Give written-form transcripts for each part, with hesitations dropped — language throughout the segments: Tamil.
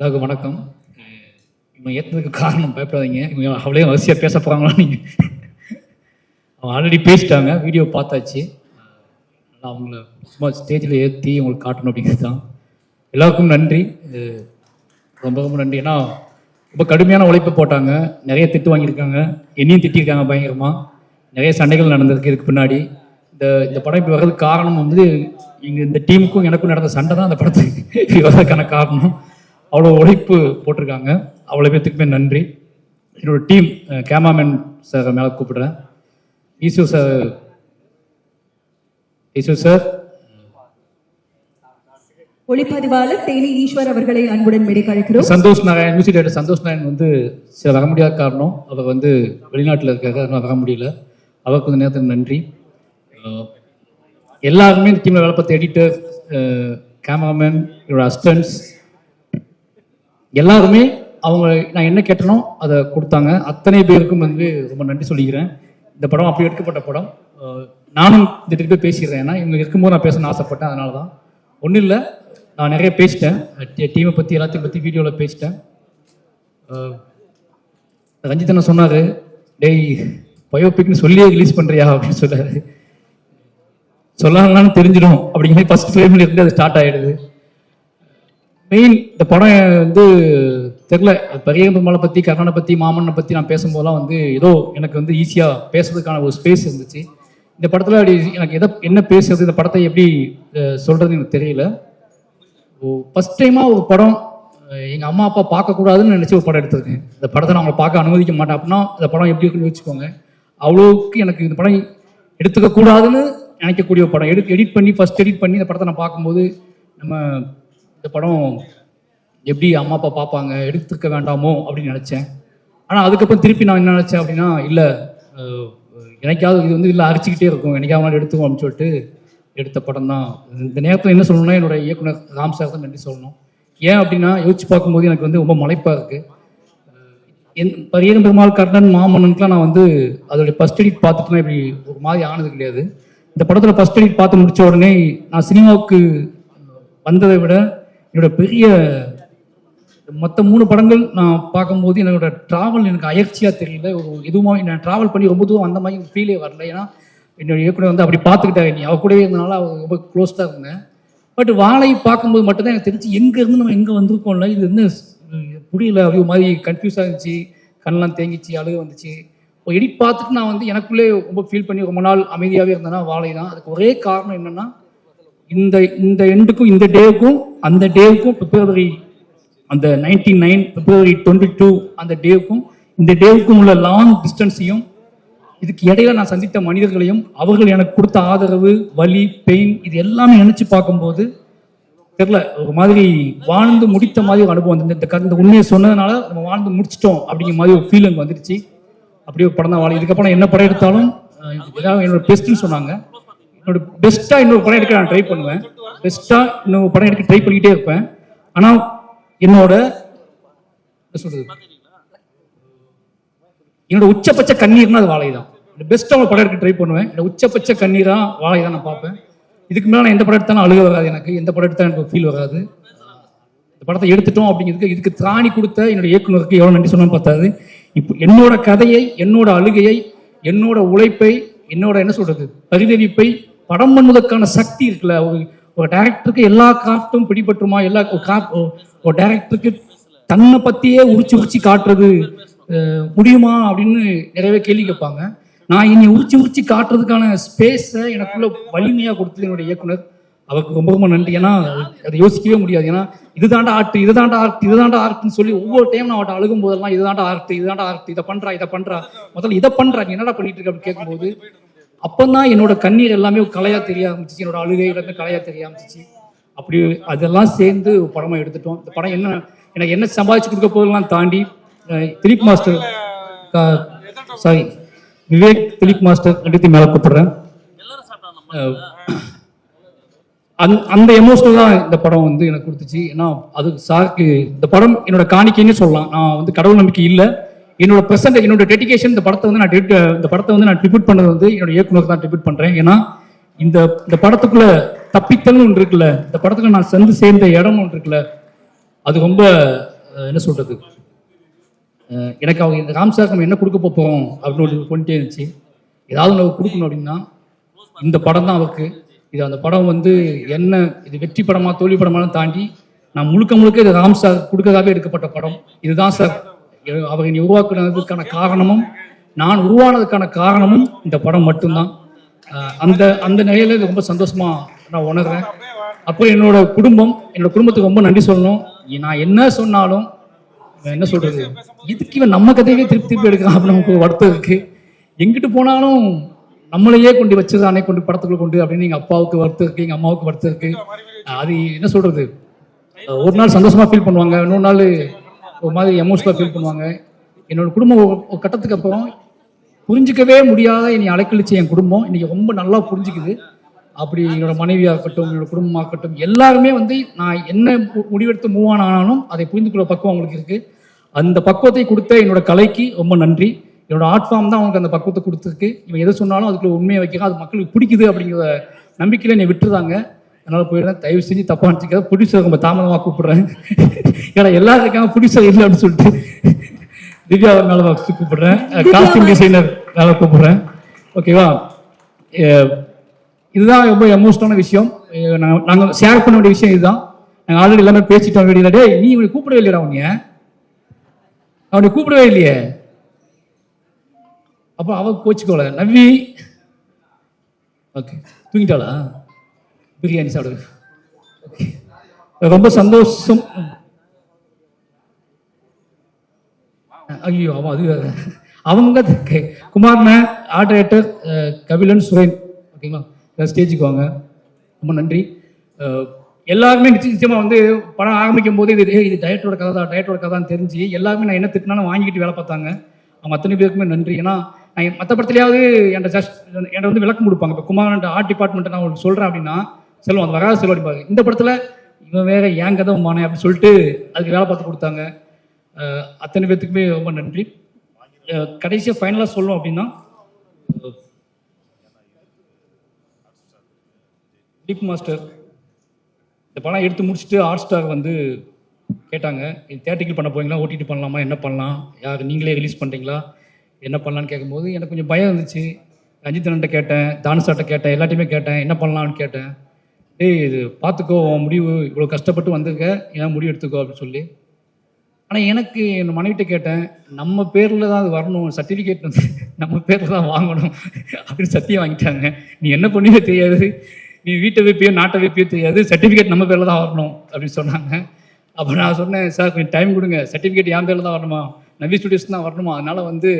எல்லாருக்கும் வணக்கம். இவங்க ஏற்றதுக்கு காரணம் பயப்படாதீங்க, இவங்க அவ்வளோ வரிசையாக பேச போகிறாங்களா நீங்கள்? அவங்க ஆல்ரெடி பேசிட்டாங்க, வீடியோ பார்த்தாச்சு. அவங்கள சும்மா ஸ்டேஜில் ஏற்றி உங்களுக்கு காட்டணும் அப்படிங்கிறது தான். எல்லாருக்கும் நன்றி, ரொம்ப ரொம்ப நன்றி. ஏன்னா ரொம்ப கடுமையான உழைப்பு போட்டாங்க, நிறைய திட்டு வாங்கியிருக்காங்க, என்னையும் திட்டிருக்காங்க பயங்கரமாக, நிறைய சண்டைகள் நடந்திருக்கு இதுக்கு பின்னாடி. இந்த படம் இப்படி வர்றதுக்கு காரணம் வந்து இங்கே இந்த டீமுக்கும் எனக்கும் நடந்த சண்டை தான் அந்த படத்துக்கு வர்றதுக்கான காரணம். அவ்வளோ உழைப்பு போட்டிருக்காங்க, அவ்வளோ பேர்த்துக்குமே நன்றி. என்னோட டீம் கேமராமேன் சார் மேலே கூப்பிடுறேன். ஈஸ்வ சார், ஒளிப்பதிவாளர் தேனி ஈஸ்வர் அவர்களை அன்புடன் மேடைக்கு அழைக்கிறோம். சந்தோஷ் நாராயண், மியூசிக் டைரக்டர் சந்தோஷ் நாராயண் வந்து சில வர முடியாத காரணம், அவர் வந்து வெளிநாட்டில் இருக்காங்க, அதனால் வர முடியல. அவருக்கு கொஞ்சம் நேரத்துக்கு நன்றி. எல்லாருமே இந்த டீமில் வேலை பார்த்த எடிட்டர், கேமராமேன், என்னோட அசிஸ்டன்ட்ஸ் எல்லாருமே அவங்க நான் என்ன கேட்டனோ அதை கொடுத்தாங்க. அத்தனை பேருக்கும் வந்து ரொம்ப நன்றி சொல்லிக்கிறேன். இந்த படம் அப்படி எடுக்கப்பட்ட படம். நானும் இந்த ட்ரிப்பை பேசிடுறேன், ஏன்னா இவங்க இருக்கும்போது நான் பேசணும்னு ஆசைப்பட்டேன். அதனால தான். ஒன்றும் இல்லை, நான் நிறைய பேசிட்டேன், டீமை பற்றி எல்லாத்தையும் பற்றி வீடியோவில் பேசிட்டேன். ரஞ்சித் என்ன சொன்னார், டேய் பயோபிக்னு சொல்லியே ரிலீஸ் பண்ணுறியா அப்படின்னு சொன்னார். சொல்லலாம்னு தெரிஞ்சிடும் அப்படிங்கிற மாதிரி ஃபர்ஸ்ட் ஃப்ரேமில் இருந்து அது ஸ்டார்ட் ஆகிடுது. மெயின் இந்த படம் வந்து தெரில, பெரிய பெருமாளை பற்றி, கர்ணனை பற்றி, மாமனை பற்றி நான் பேசும்போதெல்லாம் வந்து ஏதோ எனக்கு வந்து ஈஸியாக பேசுறதுக்கான ஒரு ஸ்பேஸ் இருந்துச்சு. இந்த படத்தில் அப்படி எனக்கு என்ன பேசுறது, இந்த படத்தை எப்படி சொல்கிறதுன்னு எனக்கு தெரியல. ஃபஸ்ட் டைமாக ஒரு படம் எங்கள் அம்மா அப்பா பார்க்கக்கூடாதுன்னு நினச்சி ஒரு படம் எடுத்திருக்கேன். இந்த படத்தை நான் அவங்களை பார்க்க அனுமதிக்க மாட்டேன் அப்படின்னா இந்த படம் எப்படி இருக்குன்னு வச்சுக்கோங்க. அவ்வளோக்கு எனக்கு இந்த படம் எடுத்துக்கக்கூடாதுன்னு நினைக்கக்கூடிய ஒரு படம். எடிட் பண்ணி ஃபஸ்ட் எடிட் பண்ணி இந்த படத்தை நான் பார்க்கும்போது நம்ம இந்த படம் எப்படி அம்மா அப்பா பார்ப்பாங்க, எடுத்துக்க வேண்டாமோ அப்படின்னு நினச்சேன். ஆனால் அதுக்கப்புறம் திருப்பி நான் என்ன நினச்சேன் அப்படின்னா, இல்லை எனக்காவது இது வந்து இல்லை அரிச்சிக்கிட்டே இருக்கும், எனக்காவது எடுத்துக்கும் அப்படின்னு சொல்லிட்டு எடுத்த படம் தான். இந்த நேரத்தில் என்ன சொல்லணும்னா என்னோட இயக்குனர் ராம் சார் தான் நன்றி சொல்லணும். ஏன் அப்படின்னா யோசிச்சு பார்க்கும்போது எனக்கு வந்து ரொம்ப மலைப்பாக இருக்குது. பெரிய பெருமாள், கர்ணன், மாமன்னனுக்குலாம் நான் வந்து அதோடைய ஃபர்ஸ்ட் எடிட் பார்த்துட்டுனா இப்படி ஒரு மாதிரி ஆனது கிடையாது. இந்த படத்தில் ஃபர்ஸ்ட் எடிட் பார்த்து முடித்த உடனே நான் சினிமாவுக்கு வந்ததை விட என்னோட பெரிய மற்ற 3 படங்கள் நான் பார்க்கும்போது என்னோட ட்ராவல் எனக்கு அயற்சியாக தெரியல. ஒரு எதுவும் நான் ட்ராவல் பண்ணி ரொம்ப தூரம் அந்த மாதிரி ஃபீலே வரல. ஏன்னா என்னோட இயக்குனர் வந்து அப்படி பார்த்துக்கிட்டாங்க, நீ அவ கூடவே இருந்தனால அவர் ரொம்ப க்ளோஸ்டாக இருந்தேன். பட் வாழை பார்க்கும்போது மட்டும்தான் எனக்கு தெரிஞ்சு எங்கேருந்து நம்ம எங்கே வந்திருக்கோம்ல, இது என்ன புரியல, அப்படி ஒரு மாதிரி கன்ஃபியூஸாக இருந்துச்சு, கண்ணெலாம் தேங்கிச்சு, அழுக வந்துச்சு. இப்போ எடிட் பார்த்துட்டு நான் வந்து எனக்குள்ளே ரொம்ப ஃபீல் பண்ணி ரொம்ப நாள் அமைதியாகவே இருந்தேன்னா வாழை தான். அதுக்கு ஒரே காரணம் என்னென்னா, இந்த எண்டுக்கும் இந்த டேவுக்கும் அந்த டேவுக்கும் பிப்ரவரி அந்த 99 பிப்ரவரி 22 அந்த டேவுக்கும் இந்த டேவுக்கும் உள்ள லாங் டிஸ்டன்ஸையும், இதுக்கு இடையில நான் சந்தித்த மனிதர்களையும், அவர்கள் எனக்கு கொடுத்த ஆதரவு, வலி, பெயின், இது எல்லாமே நினைச்சு பார்க்கும்போது தெரியல, ஒரு மாதிரி வாழ்ந்து முடித்த மாதிரி ஒரு அனுபவம் வந்து இந்த உண்மையை சொன்னதுனால நம்ம வாழ்ந்து முடிச்சிட்டோம் அப்படிங்கிற மாதிரி ஒரு ஃபீல் எனக்கு வந்துருச்சு. அப்படியே ஒரு படம் தான் வாழை. இதுக்கப்புறம் என்ன படம் எடுத்தாலும் என்னோட பெஸ்ட்னு சொன்னாங்க. என்னோட பெஸ்ட்டாக இன்னொரு படம் எடுக்க நான் ட்ரை பண்ணுவேன், பெஸ்ட்டாக இன்னொரு படம் எடுக்க ட்ரை பண்ணிக்கிட்டே இருப்பேன். ஆனால் என்னோட உச்சபட்ச கண்ணீர்னா அது வாழை தான். பெஸ்ட்டாக ஒரு படம் எடுக்க ட்ரை பண்ணுவேன். என்னோட உச்சபட்ச கண்ணீராக வாழை தான் நான் பார்ப்பேன். இதுக்கு மேலே நான் எந்த படம் எடுத்தாலும் அழுக வராது, எனக்கு எந்த படம் எடுத்தாலும் எனக்கு ஃபீல் வராது. இந்த படத்தை எடுத்துட்டோம் அப்படிங்கிறதுக்கு இதுக்கு திராணி கொடுத்த என்னோட இயக்குனருக்கு எவ்வளோ நன்றி சொன்னான்னு பார்த்தாது. இப்போ என்னோட கதையை, என்னோட அழுகையை, என்னோட உழைப்பை, என்னோட என்ன சொல்றது பரிதவிப்பை படம் பண்ணுவதற்கான சக்தி இருக்குல்ல. ஒரு டைரக்டருக்கு எல்லா கிராஃப்டும் பிடிபட்டுருமா, ஒரு டைரக்டருக்கு தன்னை பற்றியே உரிச்சு காட்டுறது முடியுமா அப்படின்னு நிறையவே கேள்வி கேட்பாங்க. நான் இனி உரிச்சு காட்டுறதுக்கான ஸ்பேஸை எனக்குள்ள வலிமையாக கொடுத்தது என்னோட இயக்குனர். அவருக்கு ரொம்ப ரொம்ப நன்றி. ஏன்னா அதை யோசிக்கவே முடியாது. ஏன்னா இதுதாண்டா ஆர்ட்னு சொல்லி ஒவ்வொரு டைம் நான் அவட்ட அழுகும் போதெல்லாம் இதுதாண்டா ஆர்ட், இதை பண்றா, முதல்ல இதை பண்றா, நீ என்னடா பண்ணிட்டு இருக்க அப்படின்னு கேட்கும்போது அப்பதான் என்னோட கண்ணீர் எல்லாமே கலையா தெரிய ஆரம்பிச்சிச்சு, என்னோட அழுகை எல்லாமே கலையா தெரிய ஆரம்பிச்சிச்சு. அப்படி அதெல்லாம் சேர்ந்து படமா எடுத்துட்டோம். இந்த படம் எனக்கு என்ன சம்பாதிச்சு கொடுக்க போதெல்லாம் தாண்டி திலீப் மாஸ்டர், விவேக், திலீப் மாஸ்டர் ரெண்டுத்தையும் மேலே கூப்பிடுறேன். அந்த எமோஷனல் தான் இந்த படம் வந்து எனக்கு கொடுத்துச்சு. ஏன்னா அது சாருக்கு இந்த படம் என்னோட காணிக்கைன்னு சொல்லலாம். நான் வந்து கடவுள் நம்பிக்கை இல்லை, என்னோட ப்ரெசென்ட், என்னோட டெடிகேஷன். இந்த படத்தை வந்து நான் ட்ரிபியூட் பண்ணது வந்து என்னோட இயக்குனருக்கு தான் ட்ரிபியூட் பண்றேன். ஏன்னா இந்த படத்துக்குள்ள தப்பித்தல்னு ஒன்று இருக்குல்ல, இந்த படத்துக்குள்ள நான் சேர்ந்த இடம் ஒன்று இருக்குல்ல, அது ரொம்ப என்ன சொல்கிறது, எனக்கு அவங்க இந்த ராம்சாருக்கு நம்ம என்ன கொடுக்க போகிறோம் அப்படின்னு ஒரு கொண்டே இருந்துச்சு. ஏதாவது நம்ம கொடுக்கணும் அப்படின்னா இந்த படம் தான் அவருக்கு. இது அந்த படம் வந்து என்ன இது வெற்றி படமா தோல்வி படமானு தாண்டி நான் முழுக்க இது ராம் சார் கொடுக்கறதாவே எடுக்கப்பட்ட படம். இதுதான் சார் அவர் என்னை உருவாக்குனதுக்கான காரணமும் நான் உருவானதுக்கான காரணமும் இந்த படம் மட்டும்தான். அந்த அந்த நிலையில இது ரொம்ப சந்தோஷமா நான் உணர்றேன். அப்புறம் என்னோட குடும்பத்துக்கு ரொம்ப நன்றி சொல்லணும். நான் என்ன சொன்னாலும் என்ன சொல்றது, இதுக்கு இவன் நம்ம கதையவே திருப்பி எடுக்கலாம் அப்படின்னு நமக்கு ஒரு வருத்தம் இருக்கு. எங்கிட்டு போனாலும் நம்மளையே கொண்டு வச்சதானே கொண்டு படத்துக்குள்ள கொண்டு அப்படின்னு எங்க அப்பாவுக்கு வருத்தம் இருக்கு, எங்க அம்மாவுக்கு வருத்தம் இருக்கு. அது என்ன சொல்றது, ஒரு நாள் சந்தோஷமா ஃபீல் பண்ணுவாங்க, இன்னொரு நாள் ஒரு மாதிரி எமோஷனலா ஃபீல் பண்ணுவாங்க. என்னோட குடும்பம் ஒரு கட்டத்துக்கு அப்புறம் புரிஞ்சிக்கவே முடியாத என்னை அலைக்கழிச்ச என் குடும்பம் இன்னைக்கு ரொம்ப நல்லா புரிஞ்சுக்குது. அப்படி என்னோட மனைவியாக இருக்கட்டும், என்னோட குடும்பமாக இருக்கட்டும், எல்லாருமே வந்து நான் என்ன முடிவெடுத்து மூவ் ஆனாலும் அதை புரிந்து கொள்ள பக்குவம் அவங்களுக்கு இருக்கு. அந்த பக்குவத்தை கொடுத்த என்னோட கலைக்கு ரொம்ப நன்றி. என்னோட ஆர்ட் ஃபார்ம் தான் அவங்களுக்கு அந்த பக்குவத்தை கொடுத்துருக்கு. இவன் எதை சொன்னாலும் அதுக்குள்ள உண்மையை வைக்கிறான், அது மக்களுக்கு பிடிக்குது அப்படிங்கிற நம்பிக்கையில என்னை விட்டுருந்தாங்க. அதனால போயிடுறேன். தயவு செஞ்சு தப்பா நினைச்சிக்காத. ப்ரொடியூசர் ரொம்ப தாமதமாக கூப்பிடுறேன். ஏன்னா எல்லாரும் இருக்காங்க, ப்ரொடியூசர் இல்லை அப்படின்னு சொல்லிட்டு திவ்யா மேல கூப்பிடுறேன், காஸ்டியூம் டிசைனர் மேல கூப்பிடுறேன். ஓகேவா, இதுதான் ரொம்ப எமோஷனான விஷயம். நாங்கள் ஷேர் பண்ண வேண்டிய விஷயம் இதுதான். நாங்கள் ஆல்ரெடி எல்லாமே பேசிட்டோம். வெளியில டே நீ இவனை கூப்பிடவே இல்லையா, அவனை கூப்பிடவே இல்லையே. அப்போ அவ கோச்சுக்கோல நவ்வி ஓகே தூங்கிட்டாளா, பிரியாணி சாப்பிடு. ரொம்ப சந்தோஷம். ஐயோ அவன் அது அவங்க குமார்ண்ண ஆர்ட் டைரக்டர் கபிலன் சுரேன். ஓகேங்களா, ஸ்டேஜுக்கு வாங்க. ரொம்ப நன்றி. எல்லாருமே நிச்சயமாக வந்து படம் ஆரம்பிக்கும் போது இது டயட்டோட கதான்னு தெரிஞ்சு எல்லாருமே நான் என்ன திட்டினாலும் வாங்கிக்கிட்டு வேலை பார்த்தாங்க. அவங்க அத்தனை பேருக்குமே நன்றி. ஏன்னா நான் மற்ற படத்துலையாவது என்கிட்ட வந்து விளக்கம் கொடுப்பாங்க. இப்போ குமார் ஆர்ட் டிபார்ட்மெண்ட்டை நான் உங்களுக்கு சொல்கிறேன் அப்படின்னா செல்வம் அது வராது செல்வம் அடிப்பாங்க. இந்த படத்தில் இவன் வேற ஏன் கதை மானே அப்படின்னு சொல்லிட்டு அதுக்கு வேலை பார்த்து கொடுத்தாங்க. அத்தனை பேர்த்துக்குமே ரொம்ப நன்றி. கடைசியாக ஃபைனலாக சொல்லணும் அப்படின்னா டிப் மாஸ்டர் இந்த படம் எடுத்து முடிச்சுட்டு ஹாட் ஸ்டார் வந்து கேட்டாங்க, இது தேட்டிக்கல் பண்ண போறீங்களா, ஓடிடி பண்ணலாமா, என்ன பண்ணலாம், யார் நீங்களே ரிலீஸ் பண்ணுறீங்களா, என்ன பண்ணலான்னு கேட்கும்போது எனக்கு கொஞ்சம் பயம் இருந்துச்சு. ரஞ்சித் அண்ணன்ட்ட கேட்டேன், தானுசார்ட்ட கேட்டேன், எல்லாத்தையுமே கேட்டேன், என்ன பண்ணலான்னு கேட்டேன். இது பார்த்துக்கோ, முடிவு இவ்வளோ கஷ்டப்பட்டு வந்திருக்க, ஏன் முடிவு எடுத்துக்கோ அப்படின்னு சொல்லி. ஆனால் எனக்கு என் மனைவிட்ட கேட்டேன், நம்ம பேரில் தான் அது வரணும், சர்டிஃபிகேட் வந்து நம்ம பேரில் தான் வாங்கணும் அப்படின்னு சத்தியம் வாங்கிட்டாங்க. நீ என்ன பண்ணியே தெரியாது, நீ வீட்டை வைப்பியோ நாட்டை வைப்பியோ தெரியாது, சர்டிஃபிகேட் நம்ம பேரில் தான் வரணும் அப்படின்னு சொன்னாங்க. அப்போ நான் சொன்னேன், சார் கொஞ்சம் டைம் கொடுங்க, சர்டிஃபிகேட் என் பேரில் தான் வரணுமா, நவி ஸ்டுடியோஸ் தான் வரணுமா, அதனால் வந்து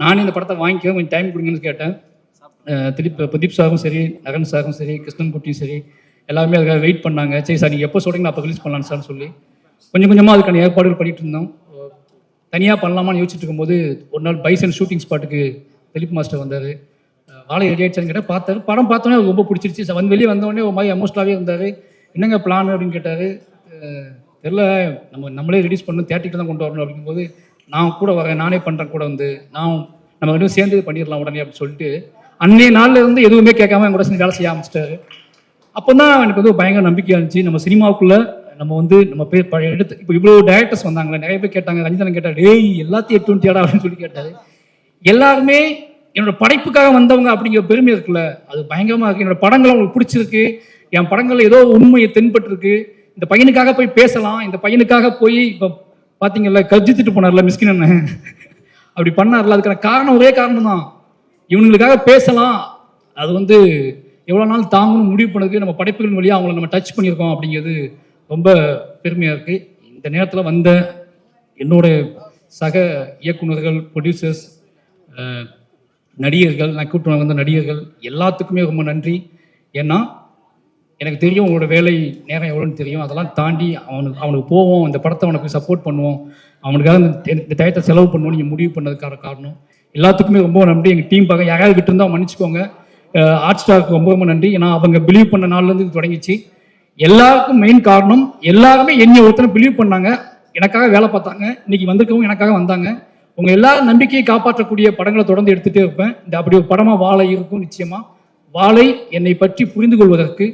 நானே இந்த படத்தை வாங்கிக்க கொஞ்சம் டைம் கொடுங்கன்னு கேட்டேன். பிரதீப் சாரும் சரி, நகன் சாரும் சரி, கிருஷ்ணன் குட்டியும் சரி, எல்லாருமே அதுக்காக வெயிட் பண்ணாங்க. சரி சார் நீங்கள் எப்போ சொல்கிறீங்க நான் அப்போ ரிலீஸ் பண்ணலான்னு சார்னு சொல்லி கொஞ்சம் கொஞ்சமாக அதுக்கான ஏற்பாடுகள் பண்ணிட்டு இருந்தோம். தனியாக பண்ணலாமான்னு யோசிச்சுட்டு இருக்கும்போது ஒரு நாள் பைசன் ஷூட்டிங் ஸ்பாட்டுக்கு திலீப் மாஸ்டர் வந்தார். வாழை ரெடி ஆயிடுச்சான்னு கேட்டால் பார்த்தாரு. படம் பார்த்தோன்னே அவருக்கு ரொம்ப பிடிச்சிருச்சு. வந்து வெளியே வந்தோடனே ஒரு மாதிரி எமோஷனலாகவே இருந்தார். என்னங்க பிளான் அப்படின்னு கேட்டார். தெரில, நம்மளே ரிலீஸ் பண்ணணும், தேட்டருக்கு தான் கொண்டு வரணும் அப்படிங்கும்போது நான் கூட வரேன், நானே பண்ணுறேன் கூட வந்து நம்ம ரெண்டும் சேர்ந்து பண்ணிடலாம் உடனே அப்படின்னு சொல்லிட்டு அன்றைய நாளில் இருந்து எதுவுமே கேட்காம என் கூட சேர்ந்து வேலை செய்ய ஆரம்பிச்சிட்டாரு. அப்போ தான் எனக்கு வந்து பயங்கர நம்பிக்கையாக இருந்துச்சு. நம்ம சினிமாவுக்குள்ளே நம்ம வந்து நம்ம பேர் எடுத்து இப்போ இவ்வளோ டேரக்டர்ஸ் வந்தாங்களே, நிறைய பேர் கேட்டாங்க. ரஞ்சிதன் கேட்டார், டேய் எல்லாத்தையும் 820 அப்படின்னு சொல்லி கேட்டார். எல்லாருமே என்னோட படைப்புக்காக வந்தவங்க அப்படிங்கிற பெருமை இருக்குல்ல, அது பயங்கரமாக இருக்குது. என்னோட படங்கள் அவங்களுக்கு பிடிச்சிருக்கு, என் படங்கள் ஏதோ உண்மையை தென்பட்டுருக்கு. இந்த பையனுக்காக போய் பேசலாம், இந்த பையனுக்காக போய் இப்போ பார்த்தீங்கல்ல கர்ஜித்துட்டு போனார்ல மிஸ்கின் அண்ணன், அப்படி பண்ணார்ல, அதுக்கான காரணம் ஒரே காரணம் தான், இவங்களுக்காக பேசலாம். அது வந்து எவ்வளோ நாள் தாங்கணும் முடிவு பண்ணதுக்கு நம்ம படைப்புகள் வழியாக அவங்கள நம்ம டச் பண்ணியிருக்கோம் அப்படிங்கிறது ரொம்ப பெருமையாக இருக்குது. இந்த நேரத்தில் வந்த என்னோட சக இயக்குநர்கள், ப்ரொடியூசர்ஸ், நடிகர்கள், நான் கூட்டு வந்த நடிகர்கள் எல்லாத்துக்குமே ரொம்ப நன்றி. ஏன்னா எனக்கு தெரியும் உங்களோட வேலை நேரம் எவ்வளோன்னு தெரியும். அதெல்லாம் தாண்டி அவனுக்கு போவோம், இந்த படத்தை அவனுக்கு சப்போர்ட் பண்ணுவோம், அவனுக்காக இந்த டயத்தை செலவு பண்ணுவோம் நீங்கள் முடிவு பண்ணதுக்கான காரணம் எல்லாத்துக்குமே ரொம்ப நன்றி. எங்கள் டீம் பார்க்க யாராவது விட்டு இருந்தால் மன்னிச்சுக்கோங்க. ஹாட் ஸ்டாருக்கு ரொம்ப ரொம்ப நன்றி. ஏன்னா அவங்க பிலீவ் பண்ண நாள்லேருந்து இது தொடங்கிச்சு. எல்லாருக்கும் மெயின் காரணம் எல்லாருமே என்னை ஒருத்தனை பிலீவ் பண்ணாங்க, எனக்காக வேலை பார்த்தாங்க. இன்னைக்கு வந்திருக்கவங்க எனக்காக வந்தாங்க. உங்க எல்லாரும் நம்பிக்கையை காப்பாற்றக்கூடிய படங்களை தொடர்ந்து எடுத்துகிட்டே இருப்பேன். இந்த அப்படி ஒரு படமா வாழை இருக்கும். நிச்சயமா வாழை என்னை பற்றி புரிந்து கொள்வதற்கு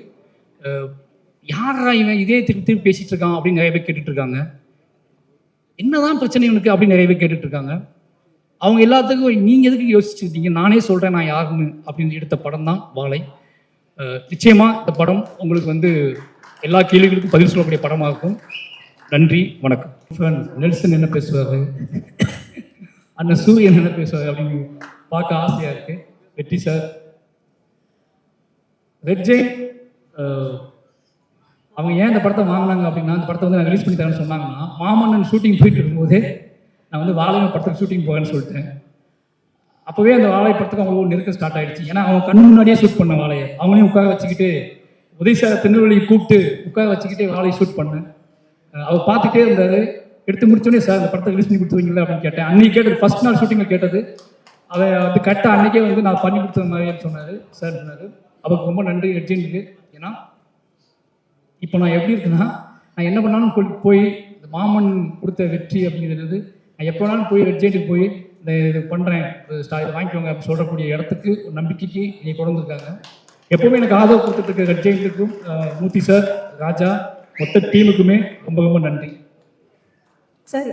யாரா இவன் இதே திருப்பி பேசிட்டு இருக்கான் அப்படின்னு நிறைய பேர் கேட்டுட்டு இருக்காங்க. என்னதான் பிரச்சனை இவனுக்கு அப்படின்னு நிறைய பேர் கேட்டுட்டு இருக்காங்க. அவங்க எல்லாத்துக்கும் நீங்கள் எதுக்கு யோசிச்சுருக்கீங்க, நானே சொல்கிறேன் நான் யாருன்னு அப்படின்னு எடுத்த படம் தான் வாழை. நிச்சயமாக இந்த படம் உங்களுக்கு வந்து எல்லா கேள்விகளுக்கும் பதில் சொல்லக்கூடிய படமாக இருக்கும். நன்றி, வணக்கம். நெல்சன் என்ன பேசுவார், அண்ணன் சூரியன் என்ன பேசுவார் அப்படின்னு பார்க்க ஆசையாக இருக்குது. வெற்றி சார், ரெட் ஜெயின் அவங்க ஏன் இந்த படத்தை வாங்கினாங்க அப்படின்னா, இந்த படத்தை வந்து நான் ரிலீஸ் பண்ணி தரேன்னு சொன்னாங்கன்னா, மாமன்னன் ஷூட்டிங் போயிட்டு இருக்கும்போதே நான் வந்து வாழை படத்துக்கு ஷூட்டிங் போவேன்னு சொல்லிட்டேன். அப்போவே அந்த வாழை படத்துக்கு அவங்களுக்கு நெருக்கம் ஸ்டார்ட் ஆகிடுச்சு. ஏன்னா அவங்க கண்ணு முன்னாடியே ஷூட் பண்ண வாழையை அவங்களையும் உட்கார வச்சுக்கிட்டு உதயசார திருநெல்வேலி கூப்பிட்டு உட்கார வச்சுக்கிட்டே வாழையை ஷூட் பண்ணேன். அவர் பார்த்துட்டே இருந்தார். எடுத்து முடிச்சோடனே சார் இந்த படத்தை ரிலீஸ் பண்ணி கொடுத்துருவீங்களா அப்படின்னு கேட்டேன். அன்றைக்கி கேட்டது, ஃபர்ஸ்ட் நாள் ஷூட்டிங்கில் கேட்டது. அதை அது கரெக்டாக அன்றைக்கே வந்து நான் பண்ணி கொடுத்த மாதிரின்னு சொன்னார் சார் சொன்னார். அவருக்கு ரொம்ப நன்றி ரெட்ஜென்ட்டுக்கு. ஏன்னா இப்போ நான் எப்படி இருக்குன்னா, நான் என்ன பண்ணாலும் போய் இந்த மாமன் கொடுத்த வெற்றி அப்படிங்கிறது நான் எப்போ வேணாலும் போய் ரெட்ஜென்ட்டுக்கு போய் இந்த இது பண்ணுறேன், இதை வாங்கிக்கோங்க அப்படின்னு சொல்லக்கூடிய இடத்துக்கு ஒரு நம்பிக்கைக்கு நீ கொண்டு வந்திருக்காங்க. எப்போவுமே எனக்கு ஆதரவு கொடுத்துட்டு இருக்க ரெட்ஜென்ட்டுக்கும் மூர்த்தி சார், ராஜா, மொத்த டீமுக்குமே ரொம்ப ரொம்ப நன்றி சார்.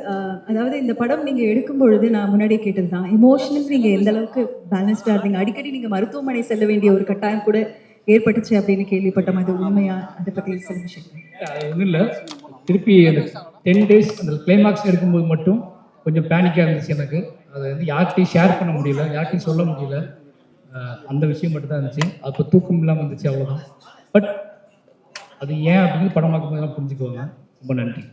அதாவது இந்த படம் நீங்க எடுக்கும் பொழுது நான் முன்னாடியே கேட்டது தான், இமோஷனல் நீங்க எந்த அளவுக்கு பேலன்ஸ்டா இருந்தீங்க. அடிக்கடி நீங்க மருத்துவமனை செல்ல வேண்டிய ஒரு கட்டாயம் கூட ஏற்பட்டுச்சு அப்படின்னு கேள்விப்பட்டோம். அது உண்மையா? அதை பத்தி சில விஷயம். அது ஒன்றும் இல்லை, திருப்பி அந்த 10 days அந்த கிளைமாக்ஸ் எடுக்கும்போது மட்டும் கொஞ்சம் பேனிக்காக இருந்துச்சு எனக்கு. அதை வந்து யார்கிட்டையும் ஷேர் பண்ண முடியல, யார்கிட்டையும் சொல்ல முடியல. அந்த விஷயம் மட்டும் தான் இருந்துச்சு. அப்போ தூக்கம் இல்லாமல் இருந்துச்சு, அவ்வளோதான். பட் அது ஏன் அப்படின்னு படமாக்கும் போது தான் புரிஞ்சுக்குவாங்க. ரொம்ப நன்றி.